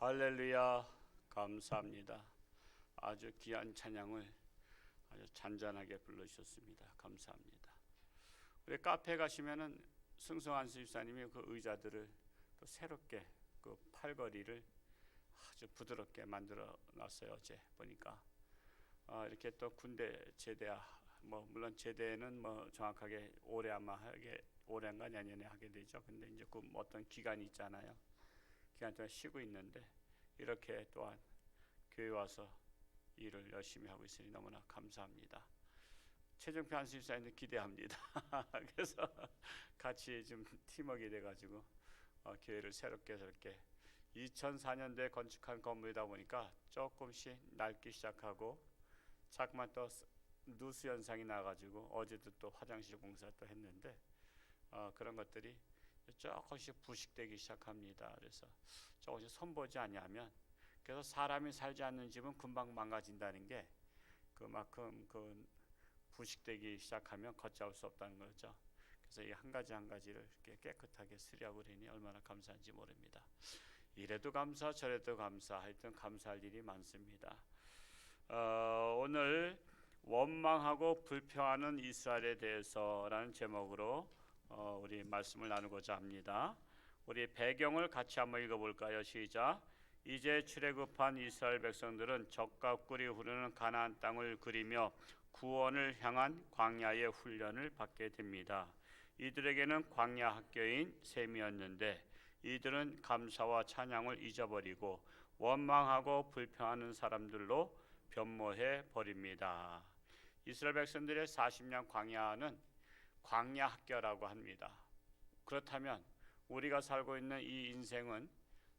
할렐루야. 감사합니다. 아주 귀한 찬양을 아주 잔잔하게 불러주셨습니다. 감사합니다. 우리 카페 가시면은 승성한 수집사님이 그 의자들을 또 새롭게 그 팔걸이를 아주 부드럽게 만들어 놨어요. 어제 보니까 이렇게 또 군대 제대, 뭐 물론 제대는 뭐 정확하게 올해 아마 올해인가 내년에 하게 되죠. 근데 이제 그 어떤 기간이 있잖아요. 기간 동안 쉬고 있는데 이렇게 또한 교회 와서 일을 열심히 하고 있으니 너무나 감사합니다. 최정표 한수집사님도 기대합니다. 그래서 같이 좀 팀워크가 돼가지고 교회를 새롭게 저렇게 2004년도에 건축한 건물이다 보니까 조금씩 낡기 시작하고 자꾸만 또 누수 현상이 나가지고 어제도 또 화장실 공사 또 했는데 그런 것들이 조금씩 부식되기 시작합니다. 그래서 조금씩 손보지 아니하면, 그래서 사람이 살지 않는 집은 금방 망가진다는 게 그만큼 그 부식되기 시작하면 걷잡을 수 없다는 거죠. 그래서 이 한 가지 한 가지를 이렇게 깨끗하게 수리하고 그러니 얼마나 감사한지 모릅니다. 이래도 감사 저래도 감사, 하여튼 감사할 일이 많습니다. 오늘 원망하고 불평하는 이스라엘에 대해서라는 제목으로 우리 말씀을 나누고자 합니다. 우리 배경을 같이 한번 읽어볼까요? 시작. 이제 출애굽한 이스라엘 백성들은 적과 꿀이 흐르는 가나안 땅을 그리며 구원을 향한 광야의 훈련을 받게 됩니다. 이들에게는 광야 학교인 셈이었는데 이들은 감사와 찬양을 잊어버리고 원망하고 불평하는 사람들로 변모해 버립니다. 이스라엘 백성들의 40년 광야는 광야 학교라고 합니다. 그렇다면 우리가 살고 있는 이 인생은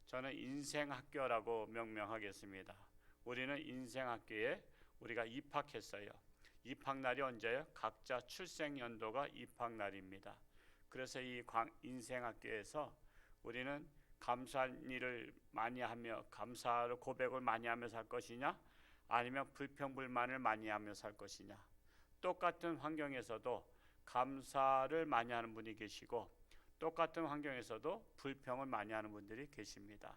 저는 인생 학교라고 명명하겠습니다. 우리는 인생 학교에 우리가 입학했어요. 입학 날이 언제예요? 각자 출생 연도가 입학 날입니다. 그래서 이 인생 학교에서 우리는 감사한 일을 많이 하며 감사를 고백을 많이 하며 살 것이냐, 아니면 불평불만을 많이 하며 살 것이냐. 똑같은 환경에서도 감사를 많이 하는 분이 계시고 똑같은 환경에서도 불평을 많이 하는 분들이 계십니다.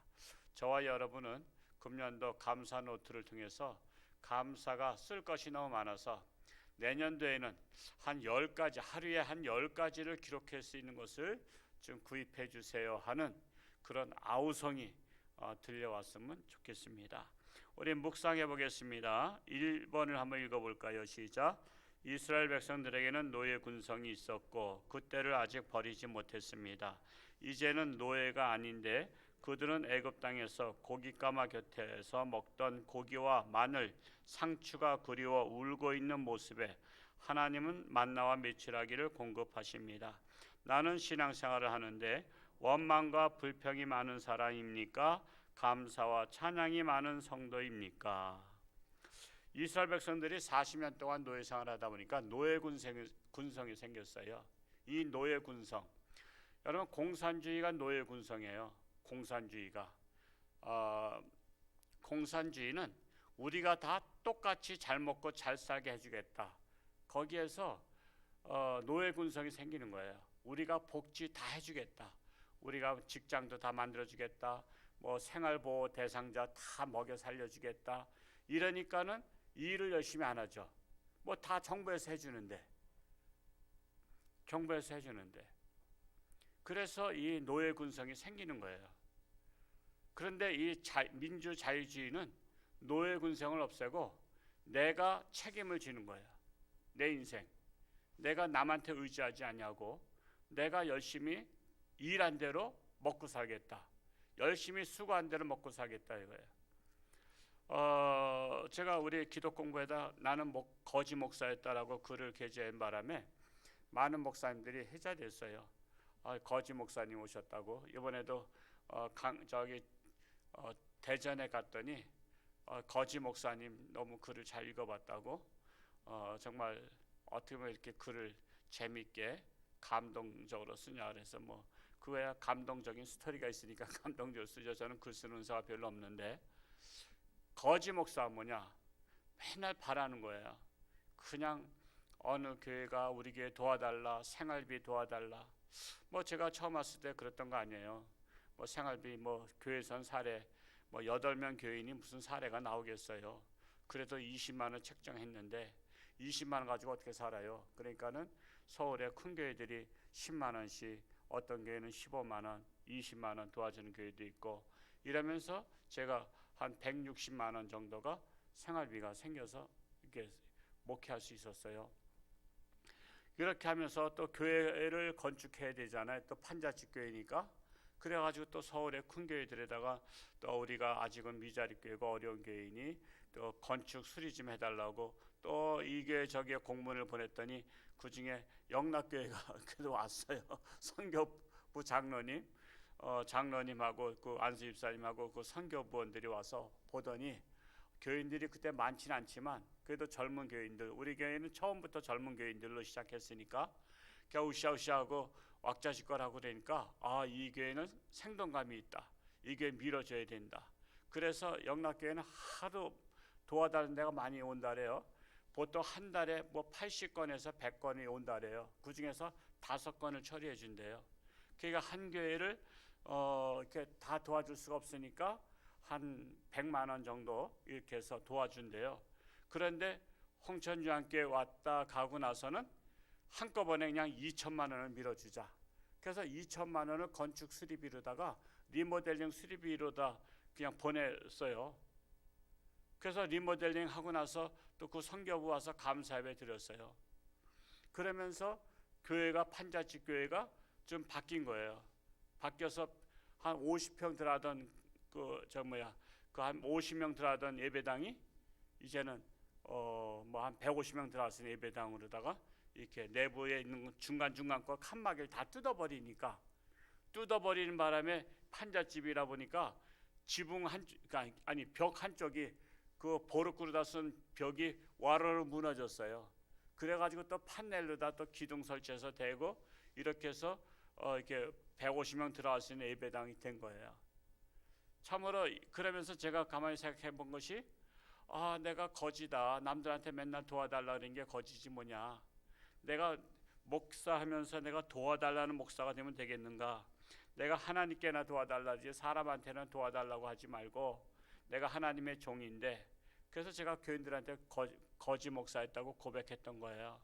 저와 여러분은 금년도 감사 노트를 통해서 감사가 쓸 것이 너무 많아서 내년도에는 한 10가지, 하루에 한 10가지를 기록할 수 있는 것을 좀 구입해 주세요 하는 그런 아우성이 들려왔으면 좋겠습니다. 우리 묵상해 보겠습니다. 1번을 한번 읽어볼까요? 시작. 이스라엘 백성들에게는 노예 군성이 있었고 그때를 아직 버리지 못했습니다. 이제는 노예가 아닌데 그들은 애굽 땅에서 고깃가마 곁에서 먹던 고기와 마늘, 상추가 그리워 울고 있는 모습에 하나님은 만나와 메추라기를 공급하십니다. 나는 신앙생활을 하는데 원망과 불평이 많은 사람입니까? 감사와 찬양이 많은 성도입니까? 이스라엘 백성들이 40년 동안 노예 생활을 하다 보니까 노예 군성이 생겼어요. 이 노예 군성, 여러분 공산주의가 노예 군성이에요. 공산주의는 우리가 다 똑같이 잘 먹고 잘 살게 해주겠다. 거기에서 노예 군성이 생기는 거예요. 우리가 복지 다 해주겠다. 우리가 직장도 다 만들어주겠다. 뭐 생활보호 대상자 다 먹여 살려주겠다. 이러니까는 일을 열심히 안 하죠. 뭐 다 정부에서 해주는데. 그래서 이 노예 군성이 생기는 거예요. 그런데 이 민주자유주의는 노예 군성을 없애고 내가 책임을 지는 거예요. 내 인생. 내가 남한테 의지하지 않냐고, 내가 열심히 일한 대로 먹고 살겠다. 열심히 수고한 대로 먹고 살겠다 이거예요. 제가 우리 기독 공부에다 나는 거지 목사였다라고 글을 게재한 바람에 많은 목사님들이 해자됐어요. 거지 목사님 오셨다고. 이번에도 대전에 갔더니 거지 목사님 너무 글을 잘 읽어봤다고. 정말 어떻게 보면 이렇게 글을 재밌게 감동적으로 쓰냐 그래서 뭐 그거야 감동적인 스토리가 있으니까 감동적으로 쓰죠. 저는 글 쓰는 사가 별로 없는데, 거지 목사가 뭐냐, 맨날 바라는 거예요. 그냥 어느 교회가 우리 교회 도와달라, 생활비 도와달라. 뭐 제가 처음 왔을 때 그랬던 거 아니에요. 뭐 생활비, 뭐 교회선 사례, 뭐 8명 교인이 무슨 사례가 나오겠어요. 그래도 20만 원 책정했는데 20만 원 가지고 어떻게 살아요? 그러니까는 서울의 큰 교회들이 10만 원씩, 어떤 교회는 15만 원, 20만 원 도와주는 교회도 있고, 이러면서 제가 한 160만 원 정도가 생활비가 생겨서 이렇게 목회할 수 있었어요. 이렇게 하면서 또 교회를 건축해야 되잖아요. 또 판자집 교회니까. 그래가지고 또 서울의 큰 교회들에다가 또 우리가 아직은 미자립 교회고 어려운 교회이니 또 건축 수리 좀 해달라고 또 이 교회 저기에 공문을 보냈더니 그 중에 영락교회가 그래도 왔어요. 선교부 장로님, 장로님하고 그 안수 집사님하고 그 선교부원들이 와서 보더니 교인들이 그때 많지는 않지만 그래도 젊은 교인들, 우리 교회는 처음부터 젊은 교인들로 시작했으니까 으쌰으쌰하고 왁자지껄하고 그러니까 이 교회는 생동감이 있다. 이 교회 밀어줘야 된다. 그래서 영락교회는 하도 도와달라는 데가 많이 온다래요. 보통 한 달에 뭐 80건에서 100건이 온다래요. 그 중에서 5건을 처리해 준대요. 그러니까 한 교회를 이렇게 다 도와줄 수가 없으니까 한 100만 원 정도 이렇게 해서 도와준대요. 그런데 홍천중앙교회 왔다 가고 나서는 한꺼번에 그냥 2천만 원을 밀어주자. 그래서 2천만 원을 건축 수리비로다가 리모델링 수리비로다 그냥 보냈어요. 그래서 리모델링 하고 나서 또 그 선교부 와서 감사예배 드렸어요. 그러면서 교회가 판자집 교회가 좀 바뀐 거예요. 바뀌어서 한 50평 들어가던 그 한 50명 들어가던 예배당이 이제는 뭐 한 150명 들어가서 예배당으로다가 이렇게 내부에 있는 중간중간 거 칸막이를 다 뜯어버리니까, 뜯어버리는 바람에 판잣집이라 보니까 지붕 벽 한쪽이 그 보르크로다 쓴 벽이 와르르 무너졌어요. 그래가지고 또 판넬로다 또 기둥 설치해서 대고 이렇게 해서 이렇게 150명 들어갈 수 있는 예배당이 된 거예요. 참으로 그러면서 제가 가만히 생각해 본 것이 내가 거지다. 남들한테 맨날 도와달라 그런 게 거지지 뭐냐. 내가 목사하면서 내가 도와달라는 목사가 되면 되겠는가. 내가 하나님께나 도와달라지 사람한테는 도와달라고 하지 말고 내가 하나님의 종인데, 그래서 제가 교인들한테 거지 목사였다고 고백했던 거예요.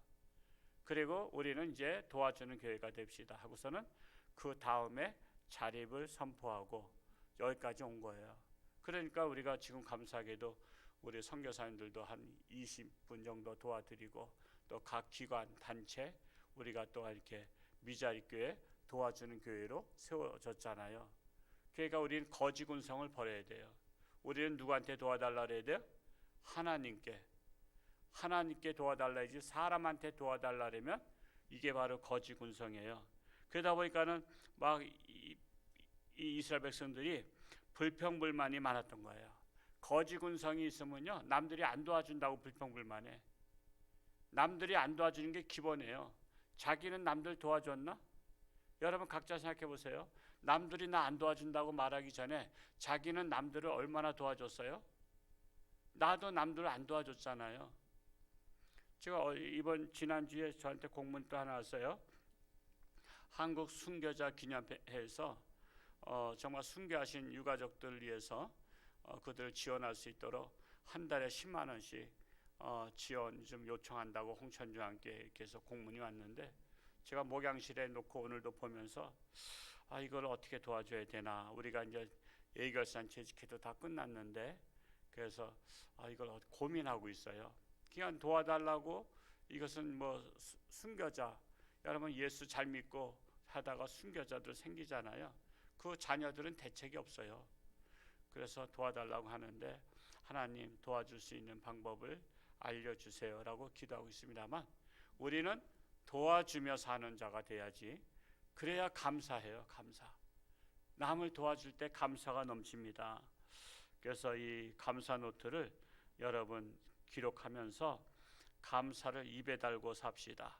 그리고 우리는 이제 도와주는 교회가 됩시다 하고서는 그 다음에 자립을 선포하고 여기까지 온 거예요. 그러니까 우리가 지금 감사하게도 우리 선교사님들도 한 20분 정도 도와드리고 또 각 기관 단체 우리가 또 이렇게 미자립 교회 도와주는 교회로 세워졌잖아요. 그러니까 우리는 거지 군성을 버려야 돼요. 우리는 누구한테 도와달라 그래야 돼요? 하나님께 도와달라야지. 사람한테 도와달라 그러면 이게 바로 거지 군성이에요. 그러다 보니까는 막 이 이스라엘 백성들이 불평불만이 많았던 거예요. 거지 군성이 있으면요 남들이 안 도와준다고 불평불만해. 남들이 안 도와주는 게 기본이에요. 자기는 남들 도와줬나? 여러분 각자 생각해 보세요. 남들이 나 안 도와준다고 말하기 전에 자기는 남들을 얼마나 도와줬어요? 나도 남들을 안 도와줬잖아요. 제가 지난주에 저한테 공문 또 하나 왔어요. 한국 순교자 기념회에서 정말 순교하신 유가족들을 위해서 그들을 지원할 수 있도록 한 달에 10만 원씩 지원 좀 요청한다고 홍천중앙교회에서 공문이 왔는데, 제가 목양실에 놓고 오늘도 보면서 이걸 어떻게 도와줘야 되나. 우리가 이제 예결산 재직회도 다 끝났는데 그래서 이걸 고민하고 있어요. 그냥 도와달라고. 이것은 뭐 순교자, 여러분 예수 잘 믿고 하다가 순교자들 생기잖아요. 그 자녀들은 대책이 없어요. 그래서 도와달라고 하는데 하나님 도와줄 수 있는 방법을 알려주세요라고 기도하고 있습니다만, 우리는 도와주며 사는 자가 돼야지. 그래야 감사해요. 감사. 남을 도와줄 때 감사가 넘칩니다. 그래서 이 감사 노트를 여러분 기록하면서 감사를 입에 달고 삽시다.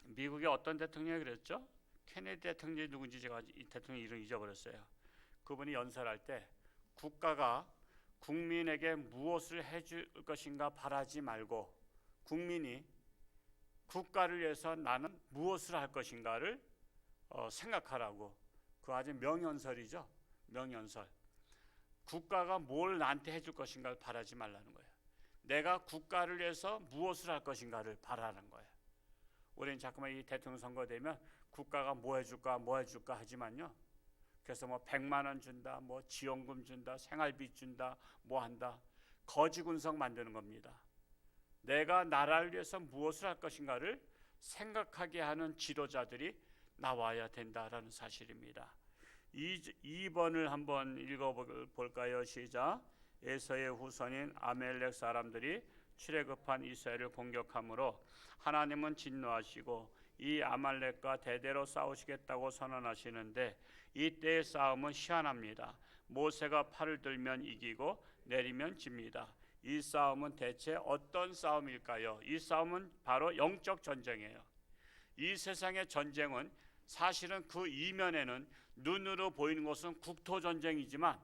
미국의 어떤 대통령이 그랬죠? 케네디 대통령이 누군지 제가 이 대통령 이름 잊어버렸어요. 그분이 연설할 때 국가가 국민에게 무엇을 해줄 것인가 바라지 말고 국민이 국가를 위해서 나는 무엇을 할 것인가를 생각하라고. 그 아주 명연설이죠. 명연설. 국가가 뭘 나한테 해줄 것인가를 바라지 말라는 거예요. 내가 국가를 위해서 무엇을 할 것인가를 바라는 거예요. 우리는 자꾸만 이 대통령 선거 되면 국가가 뭐 해줄까 하지만요. 그래서 뭐 100만 원 준다, 뭐 지원금 준다, 생활비 준다, 뭐 한다. 거지군성 만드는 겁니다. 내가 나라를 위해서 무엇을 할 것인가를 생각하게 하는 지도자들이 나와야 된다라는 사실입니다. 2번을 한번 읽어볼까요? 시작. 에서의 후손인 아멜렉 사람들이 출애굽한 이스라엘을 공격함으로 하나님은 진노하시고 이 아말렉과 대대로 싸우시겠다고 선언하시는데 이때의 싸움은 희한합니다. 모세가 팔을 들면 이기고 내리면 집니다. 이 싸움은 대체 어떤 싸움일까요? 이 싸움은 바로 영적 전쟁이에요. 이 세상의 전쟁은 사실은 그 이면에는 눈으로 보이는 것은 국토 전쟁이지만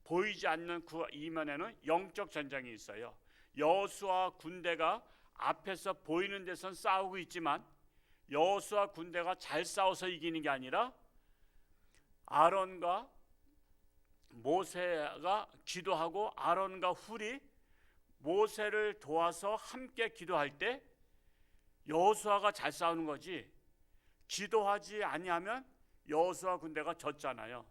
보이지 않는 그 이면에는 영적 전쟁이 있어요. 여호수아 군대가 앞에서 보이는 데선 싸우고 있지만 여호수아 군대가 잘 싸워서 이기는 게 아니라 아론과 모세가 기도하고 아론과 훌이 모세를 도와서 함께 기도할 때 여호수아가 잘 싸우는 거지, 기도하지 아니하면 여호수아 군대가 졌잖아요.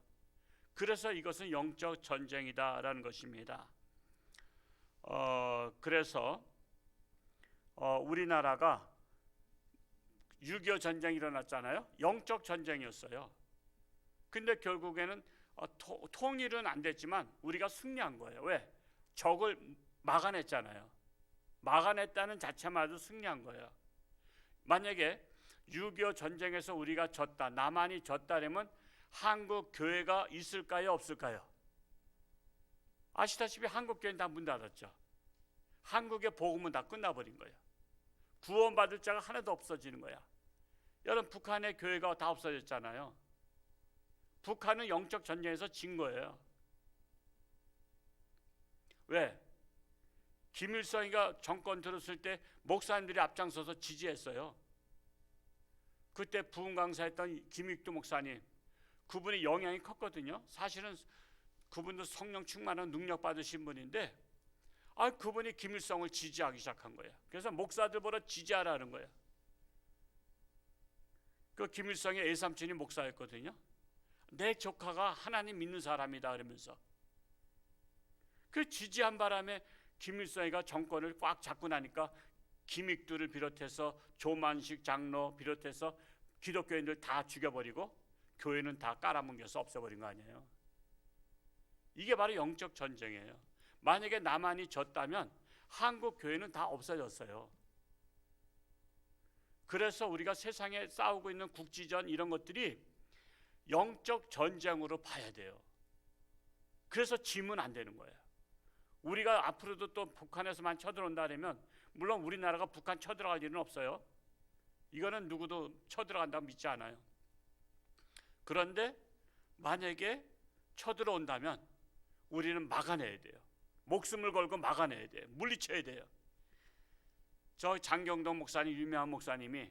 그래서 이것은 영적 전쟁이다라는 것입니다. 그래서 우리나라가 6.25 전쟁이 일어났잖아요. 영적 전쟁이었어요. 근데 결국에는 통일은 안 됐지만 우리가 승리한 거예요. 왜? 적을 막아냈잖아요. 막아냈다는 자체만으로 승리한 거예요. 만약에 6.25 전쟁에서 우리가 졌다, 남한이 졌다면 한국 교회가 있을까요? 없을까요? 아시다시피 한국 교회는 다 문 닫았죠. 한국의 복음은 다 끝나버린 거예요. 구원받을 자가 하나도 없어지는 거야. 여러분, 북한의 교회가 다 없어졌잖아요. 북한은 영적 전쟁에서 진 거예요. 왜? 김일성이가 정권 들었을 때 목사님들이 앞장서서 지지했어요. 그때 부흥 강사했던 김익두 목사님, 그분이 영향이 컸거든요. 사실은 그분도 성령 충만한 능력 받으신 분인데 그분이 김일성을 지지하기 시작한 거예요. 그래서 목사들보다 지지하라는 거예요. 그 김일성의 외삼촌이 목사였거든요. 내 조카가 하나님 믿는 사람이다 그러면서 그 지지한 바람에 김일성이가 정권을 꽉 잡고 나니까 김익두를 비롯해서 조만식 장로 비롯해서 기독교인들 다 죽여버리고 교회는 다 깔아뭉개서 없애버린 거 아니에요. 이게 바로 영적 전쟁이에요. 만약에 남한이 졌다면 한국 교회는 다 없어졌어요. 그래서 우리가 세상에 싸우고 있는 국지전 이런 것들이 영적 전쟁으로 봐야 돼요. 그래서 지면 안 되는 거예요. 우리가 앞으로도 또 북한에서만 쳐들어온다면 물론 우리나라가 북한 쳐들어갈 일은 없어요. 이거는 누구도 쳐들어간다고 믿지 않아요. 그런데 만약에 쳐들어온다면 우리는 막아내야 돼요. 목숨을 걸고 막아내야 돼요. 물리쳐야 돼요. 저 장경동 목사님, 유명한 목사님이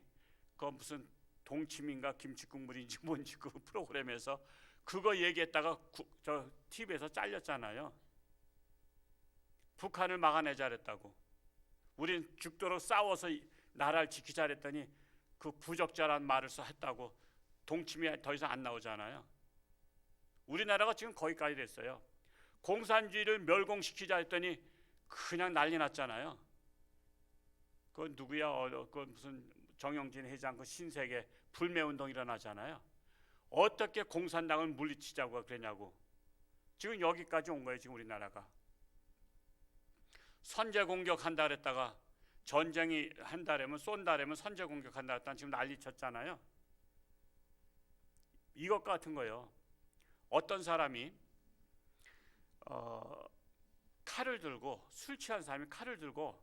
그 무슨 동치미인가 김치국물인지 뭔지 그 프로그램에서 그거 얘기했다가 저 TV에서 잘렸잖아요. 북한을 막아내자 그랬다고. 우린 죽도록 싸워서 나라를 지키자 그랬더니 그 부적절한 말을 했다고 동치미 더 이상 안 나오잖아요. 우리나라가 지금 거기까지 됐어요. 공산주의를 멸공시키자 했더니 그냥 난리 났잖아요. 그 누구야? 그 무슨 정영진 회장 그 신세계 불매운동 일어나잖아요. 어떻게 공산당을 물리치자고 그러냐고. 지금 여기까지 온 거예요. 지금 우리나라가. 선제 공격한다 그랬다가 전쟁이 한다라면 쏜다라면 선제 공격한다 그랬다가 지금 난리 쳤잖아요. 이것 같은 거예요. 어떤 사람이 칼을 들고, 술 취한 사람이 칼을 들고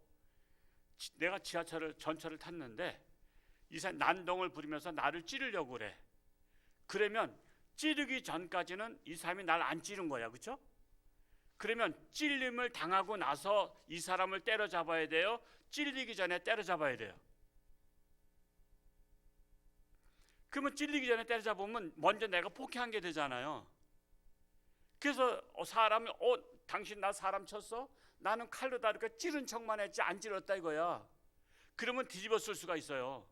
내가 전철을 탔는데 이 사람이 난동을 부리면서 나를 찌르려고 그래. 그러면 찌르기 전까지는 이 사람이 날 안 찌른 거야. 그렇죠? 그러면 찔림을 당하고 나서 이 사람을 때려잡아야 돼요? 찔리기 전에 때려잡아야 돼요? 그러면 찔리기 전에 때려잡으면 먼저 내가 폭행한 게 되잖아요. 그래서 사람이 당신 나 사람 쳤어? 나는 칼로 다르니까 찌른 척만 했지 안 찔렀다 이거야. 그러면 뒤집어 쓸 수가 있어요.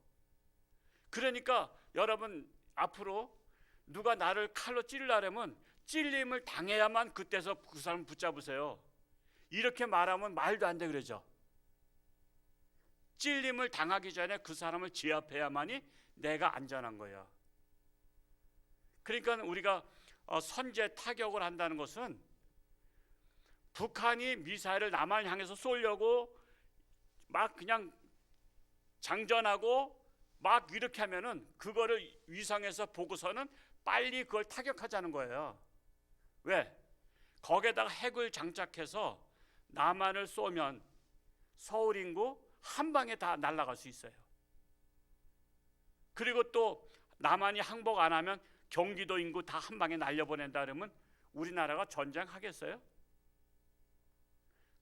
그러니까 여러분 앞으로 누가 나를 칼로 찌르려면 찔림을 당해야만 그때서 그 사람을 붙잡으세요. 이렇게 말하면 말도 안 돼 그러죠. 찔림을 당하기 전에 그 사람을 제압해야만이 내가 안전한 거야. 그러니까 우리가 선제 타격을 한다는 것은 북한이 미사일을 남한을 향해서 쏘려고 막 그냥 장전하고 막 이렇게 하면은 그거를 위성에서 보고서는 빨리 그걸 타격하자는 거예요. 왜? 거기에다가 핵을 장착해서 남한을 쏘면 서울 인구 한 방에 다 날아갈 수 있어요. 그리고 또 남한이 항복 안 하면 경기도 인구 다 한 방에 날려보낸다 그러면 우리나라가 전쟁하겠어요?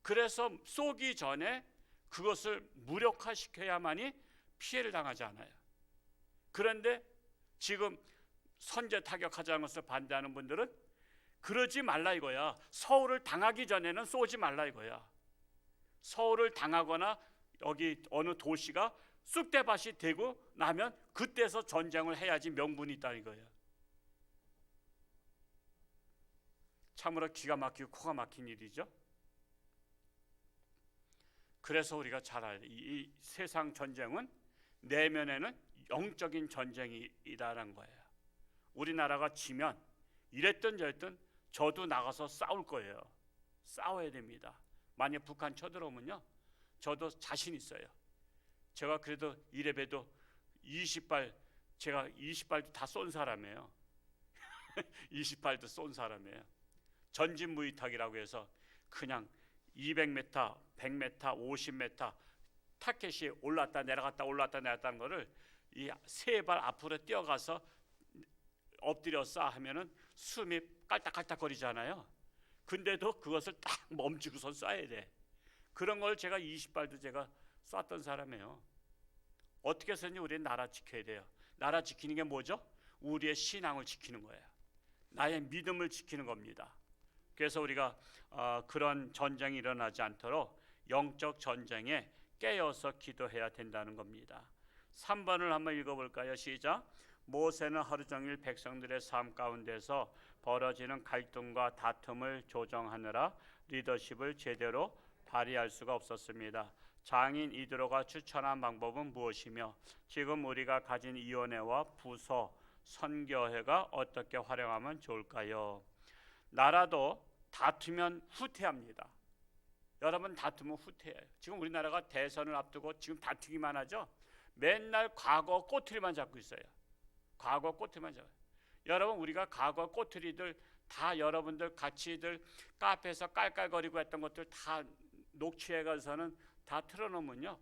그래서 쏘기 전에 그것을 무력화시켜야만이 피해를 당하지 않아요. 그런데 지금 선제 타격하자는 것을 반대하는 분들은 그러지 말라 이거야. 서울을 당하기 전에는 쏘지 말라 이거야. 서울을 당하거나 여기 어느 도시가 쑥대밭이 되고 나면 그때서 전쟁을 해야지 명분이 있다 이거예요. 참으로 기가 막히고 코가 막힌 일이죠. 그래서 우리가 잘 알아요. 이 세상 전쟁은 내면에는 영적인 전쟁이라는 거예요. 우리나라가 지면 이랬든 저랬든 저도 나가서 싸울 거예요. 싸워야 됩니다. 만약 북한 쳐들어오면요, 저도 자신 있어요. 제가 그래도 이래봬도 20발, 제가 20발도 다 쏜 사람이에요. 20발도 쏜 사람이에요. 전진무이탁이라고 해서 그냥 200m, 100m, 50m 타켓이 올랐다 내려갔다 올랐다 내려갔다는 거를 이 세 발 앞으로 뛰어가서 엎드려 쏴 하면은 숨이 깔딱깔딱 거리잖아요. 근데도 그것을 딱 멈추고선 쏴야 돼. 그런 걸 제가 20발도 제가 쐈던 사람이에요. 어떻게 해서든지 우리는 나라 지켜야 돼요. 나라 지키는 게 뭐죠? 우리의 신앙을 지키는 거예요. 나의 믿음을 지키는 겁니다. 그래서 우리가 그런 전쟁이 일어나지 않도록 영적 전쟁에 깨어서 기도해야 된다는 겁니다. 3번을 한번 읽어볼까요? 시작. 모세는 하루 종일 백성들의 삶 가운데서 벌어지는 갈등과 다툼을 조정하느라 리더십을 제대로 발휘할 수가 없었습니다. 장인 이드로가 추천한 방법은 무엇이며 지금 우리가 가진 위원회와 부서, 선교회가 어떻게 활용하면 좋을까요? 나라도 다투면 후퇴합니다. 여러분 다투면 후퇴해요. 지금 우리나라가 대선을 앞두고 지금 다투기만 하죠. 맨날 과거 꼬투리만 잡고 있어요. 과거 꼬투리만 잡아요. 여러분 우리가 과거 꼬투리들 다 여러분들 같이들 카페에서 깔깔거리고 했던 것들 다 녹취해 가서는 다 틀어놓으면요,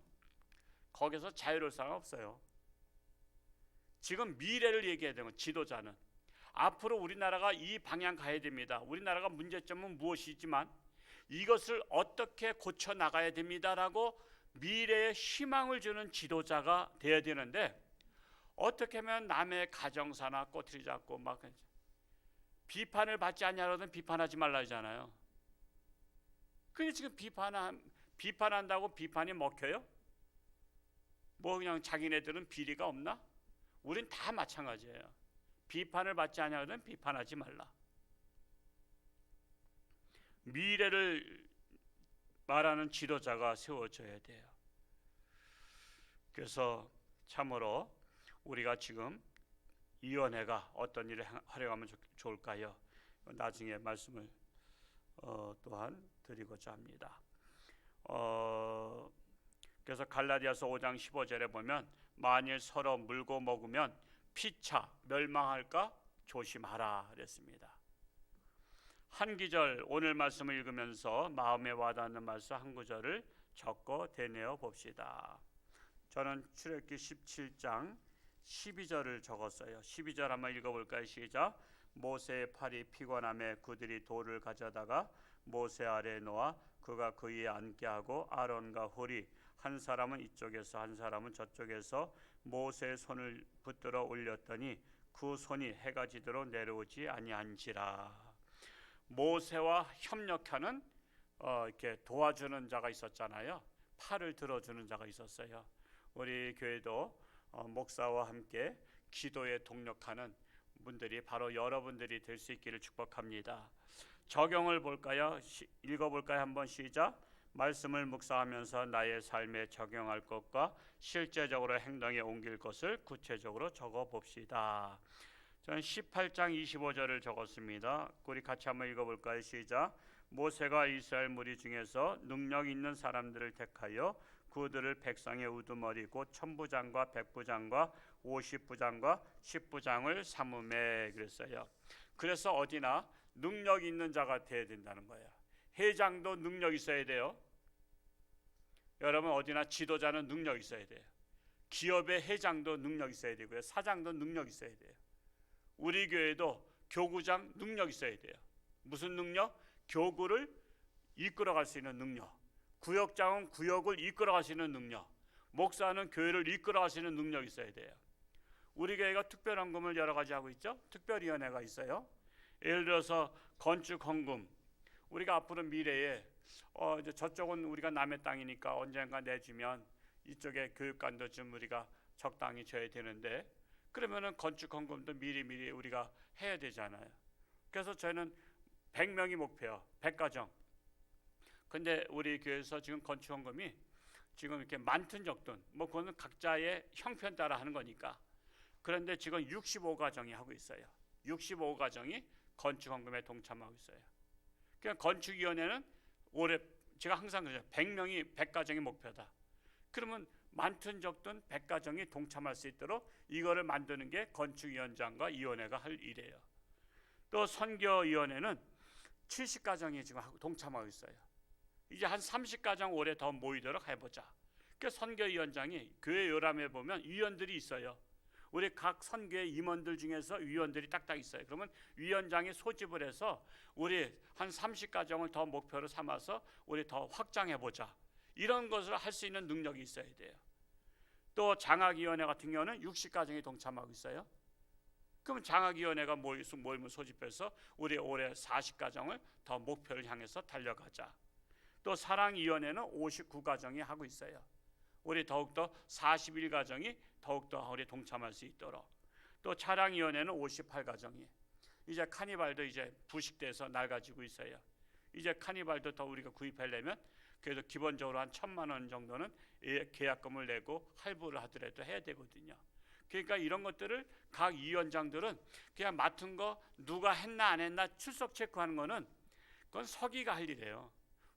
거기서 자유로울 사람 없어요. 지금 미래를 얘기해야 되는 지도자는 앞으로 우리나라가 이 방향 가야 됩니다. 우리나라가 문제점은 무엇이지만 이것을 어떻게 고쳐 나가야 됩니다라고 미래에 희망을 주는 지도자가 돼야 되는데, 어떻게 하면 남의 가정사나 꼬투리 잡고 막 비판을 받지 않냐로는 비판하지 말라 하잖아요. 근데 지금 비판한다고 비판이 먹혀요? 뭐 그냥 자기네들은 비리가 없나? 우린 다 마찬가지예요. 비판을 받지 않냐로는 비판하지 말라. 미래를 말하는 지도자가 세워져야 돼요. 그래서 참으로 우리가 지금 위원회가 어떤 일을 활용하면 좋을까요? 나중에 말씀을 또한 드리고자 합니다. 그래서 갈라디아서 5장 15절에 보면 만일 서로 물고 먹으면 피차 멸망할까 조심하라 그랬습니다. 한 기절 오늘 말씀을 읽으면서 마음에 와닿는 말씀 한 구절을 적고 되뇌어 봅시다. 저는 출애굽기 17장 12절을 적었어요. 12절 한번 읽어볼까요? 시작. 모세의 팔이 피곤함에 그들이 돌을 가져다가 모세 아래에 놓아 그가 그 위에 앉게 하고 아론과 홀이 한 사람은 이쪽에서 한 사람은 저쪽에서 모세의 손을 붙들어 올렸더니 그 손이 해가 지도록 내려오지 아니한지라. 모세와 협력하는 이렇게 도와주는 자가 있었잖아요. 팔을 들어주는 자가 있었어요. 우리 교회도 목사와 함께 기도에 동력하는 분들이 바로 여러분들이 될 수 있기를 축복합니다. 적용을 볼까요? 읽어볼까요? 한번 시작. 말씀을 묵상하면서 나의 삶에 적용할 것과 실제적으로 행동에 옮길 것을 구체적으로 적어봅시다. 저는 18장 25절을 적었습니다. 우리 같이 한번 읽어볼까요? 시작. 모세가 이스라엘 무리 중에서 능력 있는 사람들을 택하여 그들을 백성의 우두머리 곧 천부장과 백부장과 50부장과 10부장을 삼음에 그랬어요. 그래서 어디나 능력 있는 자가 되어야 된다는 거예요. 회장도 능력 있어야 돼요. 여러분 어디나 지도자는 능력 있어야 돼요. 기업의 회장도 능력 있어야 되고요. 사장도 능력 있어야 돼요. 우리 교회도 교구장 능력 있어야 돼요. 무슨 능력? 교구를 이끌어갈 수 있는 능력. 구역장은 구역을 이끌어갈 수 있는 능력. 목사는 교회를 이끌어갈 수 있는 능력이 있어야 돼요. 우리 교회가 특별헌금을 여러 가지 하고 있죠. 특별위원회가 있어요. 예를 들어서 건축헌금, 우리가 앞으로 미래에 이제 저쪽은 우리가 남의 땅이니까 언젠가 내주면 이쪽에 교육관도 좀 우리가 적당히 줘야 되는데, 그러면은 건축헌금도 미리 우리가 해야 되잖아요. 그래서 저희는 100명이 목표예요. 100가정. 근데 우리 교회에서 지금 건축헌금이 지금 이렇게 많든 적든 뭐 그거는 각자의 형편 따라 하는 거니까. 그런데 지금 65가정이 하고 있어요. 65가정이 건축헌금에 동참하고 있어요. 그러니까 건축위원회는 올해 제가 항상 그래요. 100명이 100가정이 목표다. 그러면 많든 적든 100가정이 동참할 수 있도록 이거를 만드는 게 건축위원장과 위원회가 할 일이에요. 또 선교위원회는 70가정이 지금 동참하고 있어요. 이제 한 30가정 올해 더 모이도록 해보자. 그러니까 선교위원장이 교회 요람에 보면 위원들이 있어요. 우리 각 선교회 임원들 중에서 위원들이 딱딱 있어요. 그러면 위원장이 소집을 해서 우리 한 30가정을 더 목표로 삼아서 우리 더 확장해보자. 이런 것을 할 수 있는 능력이 있어야 돼요. 또 장학위원회 같은 경우는 60가정이 동참하고 있어요. 그럼 장학위원회가 모임을 소집해서 우리 올해 40가정을 더 목표를 향해서 달려가자. 또 사랑위원회는 59가정이 하고 있어요. 우리 더욱더 41가정이 더욱더 우리 동참할 수 있도록. 또 차량위원회는 58가정이. 이제 카니발도 이제 부식돼서 낡아지고 있어요. 이제 카니발도 더 우리가 구입하려면 그래도 기본적으로 한 1,000만 원 정도는 계약금을 내고 할부를 하더라도 해야 되거든요. 그러니까 이런 것들을 각 위원장들은 그냥 맡은 거 누가 했나 안 했나 출석 체크하는 거는 그건 서기가 할 일이에요.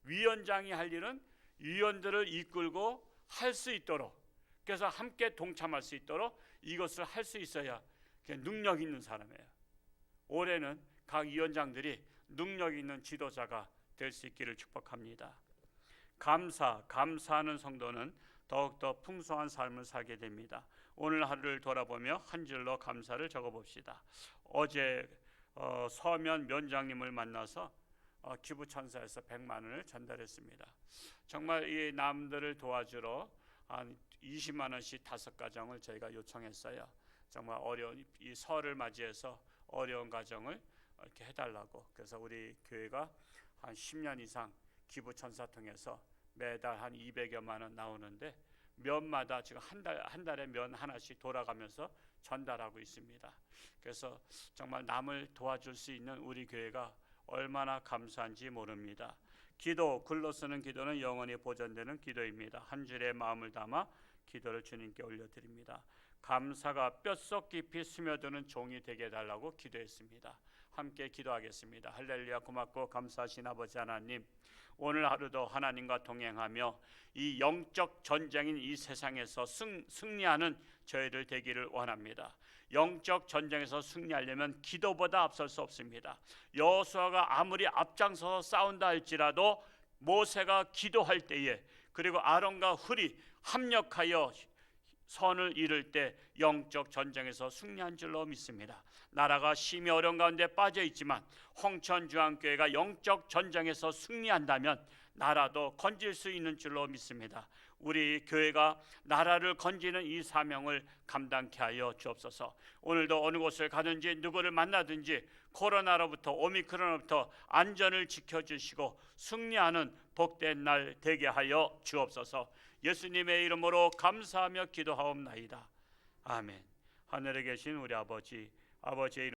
위원장이 할 일은 위원들을 이끌고 할 수 있도록, 그래서 함께 동참할 수 있도록 이것을 할 수 있어야 능력 있는 사람이에요. 올해는 각 위원장들이 능력 있는 지도자가 될 수 있기를 축복합니다. 감사하는 성도는 더욱더 풍성한 삶을 살게 됩니다. 오늘 하루를 돌아보며 한 줄로 감사를 적어봅시다. 어제 서면 면장님을 만나서 기부천사에서 100만 원을 전달했습니다. 정말 이 남들을 도와주러 한 20만 원씩 5가정을 저희가 요청했어요. 정말 어려운 이 설을 맞이해서 어려운 가정을 이렇게 해달라고. 그래서 우리 교회가 한 10년 이상 기부천사 통해서 매달 한 200여만 원 나오는데 면마다 지금 한 달에 면 하나씩 돌아가면서 전달하고 있습니다. 그래서 정말 남을 도와줄 수 있는 우리 교회가 얼마나 감사한지 모릅니다. 기도, 글로 쓰는 기도는 영원히 보존되는 기도입니다. 한 줄의 마음을 담아 기도를 주님께 올려드립니다. 감사가 뼛속 깊이 스며드는 종이 되게 해달라고 기도했습니다. 함께 기도하겠습니다. 할렐루야. 고맙고 감사하신 아버지 하나님, 오늘 하루도 하나님과 동행하며 이 영적 전쟁인 이 세상에서 승리하는 저희들 되기를 원합니다. 영적 전쟁에서 승리하려면 기도보다 앞설 수 없습니다. 여호수아가 아무리 앞장서서 싸운다 할지라도 모세가 기도할 때에, 그리고 아론과 훌이 합력하여 선을 이룰 때 영적 전쟁에서 승리한 줄로 믿습니다. 나라가 심히 어려운 가운데 빠져 있지만 홍천중앙교회가 영적 전쟁에서 승리한다면 나라도 건질 수 있는 줄로 믿습니다. 우리 교회가 나라를 건지는 이 사명을 감당케 하여 주옵소서. 오늘도 어느 곳을 가든지 누구를 만나든지 코로나로부터 오미크론으로부터 안전을 지켜주시고 승리하는 복된 날 되게 하여 주옵소서. 예수님의 이름으로 감사하며 기도하옵나이다. 아멘. 하늘에 계신 우리 아버지의 이름